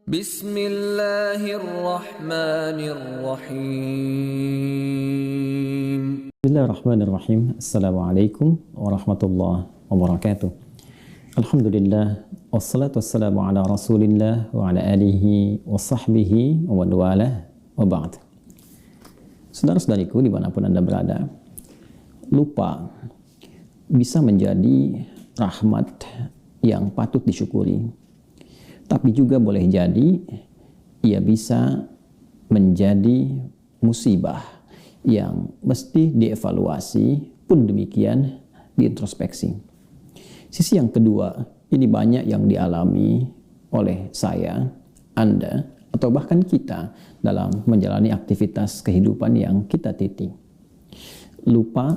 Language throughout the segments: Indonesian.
Bismillahirrahmanirrahim. Bismillahirrahmanirrahim. Assalamualaikum warahmatullahi wabarakatuh. Alhamdulillah, wassalatu wassalamu ala rasulillah wa ala alihi wa sahbihi wa walah wa ba'd. Saudara-saudariku dimanapun Anda berada, lupa bisa menjadi rahmat yang patut disyukuri, tapi juga boleh jadi ia bisa menjadi musibah yang mesti dievaluasi, pun demikian diintrospeksi. Sisi yang kedua, ini banyak yang dialami oleh saya, Anda, atau bahkan kita dalam menjalani aktivitas kehidupan yang kita titi. Lupa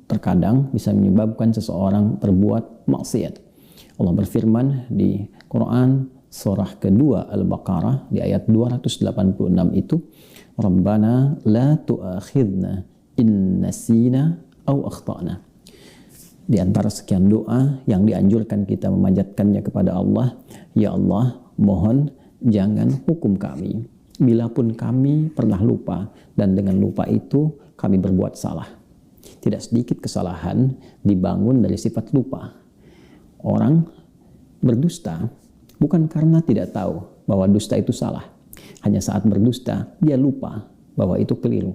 terkadang bisa menyebabkan seseorang berbuat maksiat. Allah berfirman di Quran surah kedua Al-Baqarah di ayat 286 itu, Rabbana la tu'akhidna in nasina aw akhtana. Di antara sekian doa yang dianjurkan kita memanjatkannya kepada Allah, ya Allah, mohon jangan hukum kami bila pun kami pernah lupa dan dengan lupa itu kami berbuat salah. Tidak sedikit kesalahan dibangun dari sifat lupa. Orang berdusta bukan karena tidak tahu bahwa dusta itu salah. Hanya saat berdusta, dia lupa bahwa itu keliru.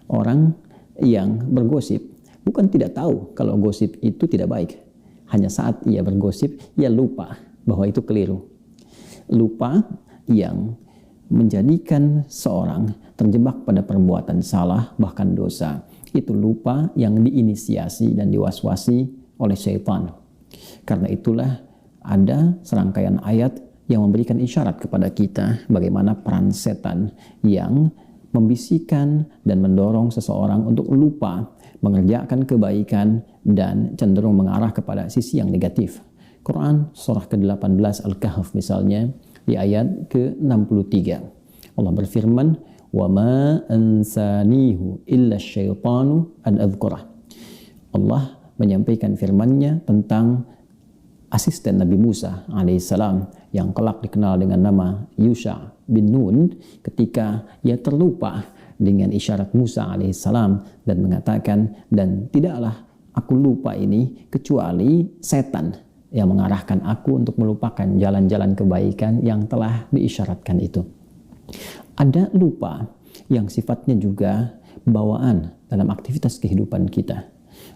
Orang yang bergosip bukan tidak tahu kalau gosip itu tidak baik. Hanya saat ia bergosip, ia lupa bahwa itu keliru. Lupa yang menjadikan seorang terjebak pada perbuatan salah, bahkan dosa. Itu lupa yang diinisiasi dan diwaswasi oleh syaitan. Karena itulah ada serangkaian ayat yang memberikan isyarat kepada kita bagaimana peran setan yang membisikkan dan mendorong seseorang untuk lupa mengerjakan kebaikan dan cenderung mengarah kepada sisi yang negatif. Quran surah ke-18 Al-Kahf misalnya di ayat ke-63. Allah berfirman, "Wa ma ansanihu illa syaitanu an adzkurah." Allah menyampaikan firman-Nya tentang asisten Nabi Musa alaihissalam yang kelak dikenal dengan nama Yusha bin Nun, ketika ia terlupa dengan isyarat Musa alaihissalam dan mengatakan, dan tidaklah aku lupa ini kecuali setan yang mengarahkan aku untuk melupakan jalan-jalan kebaikan yang telah diisyaratkan itu. Ada lupa yang sifatnya juga bawaan dalam aktivitas kehidupan kita.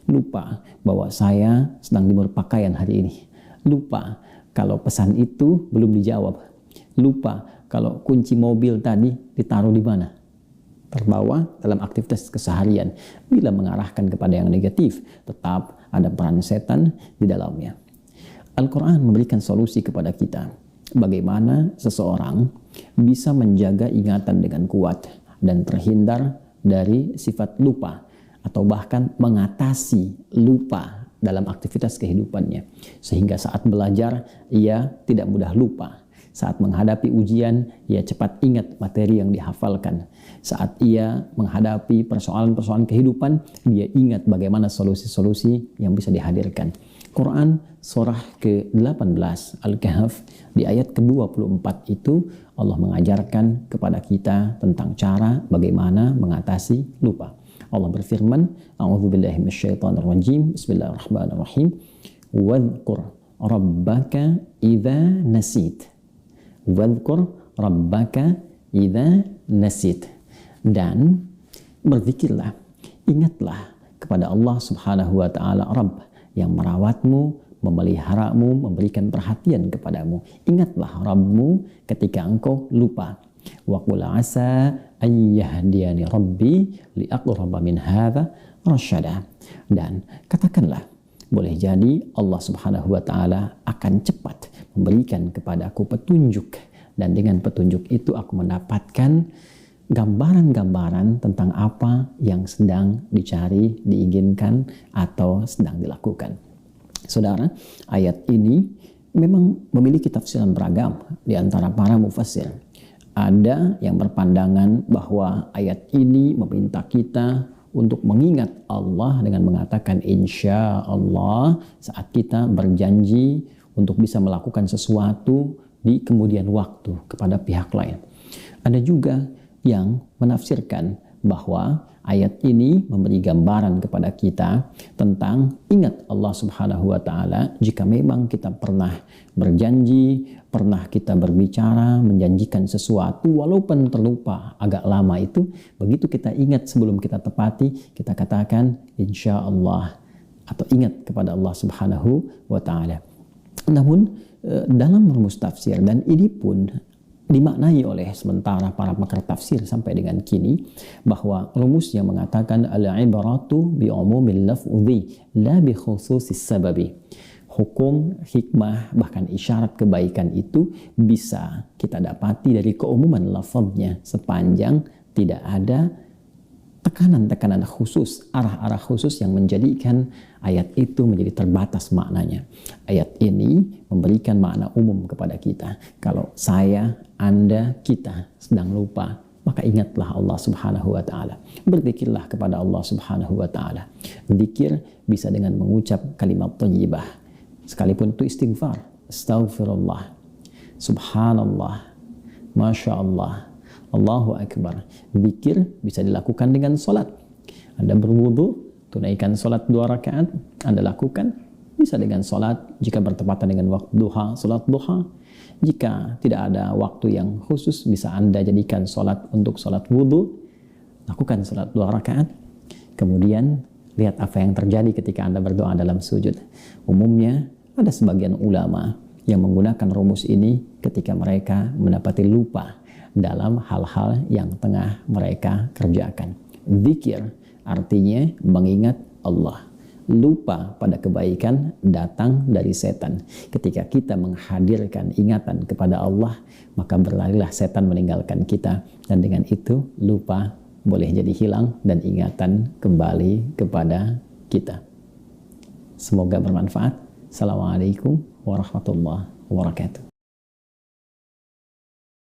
Lupa bahwa saya sedang dimur pakaian hari ini. Lupa kalau pesan itu belum dijawab. Lupa kalau kunci mobil tadi ditaruh di mana. Terbawa dalam aktivitas keseharian. Bila mengarahkan kepada yang negatif, tetap ada peran setan di dalamnya. Al-Quran memberikan solusi kepada kita. Bagaimana seseorang bisa menjaga ingatan dengan kuat dan terhindar dari sifat lupa. Atau bahkan mengatasi lupa dalam aktivitas kehidupannya. Sehingga saat belajar, ia tidak mudah lupa. Saat menghadapi ujian, ia cepat ingat materi yang dihafalkan. Saat ia menghadapi persoalan-persoalan kehidupan, dia ingat bagaimana solusi-solusi yang bisa dihadirkan. Quran surah ke-18 Al-Kahf di ayat ke-24 itu Allah mengajarkan kepada kita tentang cara bagaimana mengatasi lupa. Allah berfirman, A'udzubillahi minasyaitonir rajim. Bismillahirrahmanirrahim. Wadhkur rabbaka idza nasit. Wadhkur rabbaka idza nasit. Dan berzikirlah, ingatlah kepada Allah Subhanahu wa taala Rabb yang merawatmu, memeliharamu, memberikan perhatian kepadamu. Ingatlah Rabbmu ketika engkau lupa. Wa qul asa an yahdiyani rabbi li aqraba min hadza rasyada. Dan katakanlah, boleh jadi Allah Subhanahu wa taala akan cepat memberikan kepadaku petunjuk, dan dengan petunjuk itu aku mendapatkan gambaran-gambaran tentang apa yang sedang dicari, diinginkan atau sedang dilakukan. Saudara, ayat ini memang memiliki tafsiran beragam di antara para mufassir. Ada yang berpandangan bahwa ayat ini meminta kita untuk mengingat Allah dengan mengatakan insya Allah saat kita berjanji untuk bisa melakukan sesuatu di kemudian waktu kepada pihak lain. Ada juga yang menafsirkan bahwa ayat ini memberi gambaran kepada kita tentang ingat Allah Subhanahu wa taala jika memang kita pernah berjanji, pernah kita berbicara, menjanjikan sesuatu walaupun terlupa agak lama itu, begitu kita ingat sebelum kita tepati, kita katakan insya Allah atau ingat kepada Allah Subhanahu wa taala. Namun dalam rumus tafsir, dan ini pun dimaknai oleh sementara para pakar tafsir sampai dengan kini, bahwa rumusnya mengatakan al-ibratu bi umumil lafzi la bi khususis sababi. Hukum, hikmah, bahkan isyarat kebaikan itu bisa kita dapati dari keumuman lafaznya sepanjang tidak ada tekanan-tekanan khusus, arah-arah khusus yang menjadikan ayat itu menjadi terbatas maknanya. Ayat ini memberikan makna umum kepada kita. Kalau saya, Anda, kita sedang lupa, maka ingatlah Allah Subhanahu wa taala. Berzikirlah kepada Allah Subhanahu wa taala. Zikir bisa dengan mengucap kalimat thayyibah. Sekalipun itu istighfar, astaghfirullah, subhanallah, masya Allah, Allahu Akbar. Zikir bisa dilakukan dengan solat. Anda berwudu, tunaikan solat 2 rakaat, Anda lakukan. Bisa dengan solat jika bertepatan dengan waktu duha, solat duha. Jika tidak ada waktu yang khusus, bisa Anda jadikan solat untuk solat wudu. Lakukan solat 2 rakaat. Kemudian lihat apa yang terjadi ketika Anda berdoa dalam sujud. Umumnya ada sebagian ulama yang menggunakan rumus ini ketika mereka mendapati lupa dalam hal-hal yang tengah mereka kerjakan. Zikir artinya mengingat Allah. Lupa pada kebaikan datang dari setan. Ketika kita menghadirkan ingatan kepada Allah, maka berlarilah setan meninggalkan kita. Dan dengan itu lupa boleh jadi hilang dan ingatan kembali kepada kita. Semoga bermanfaat. Assalamualaikum warahmatullahi wabarakatuh.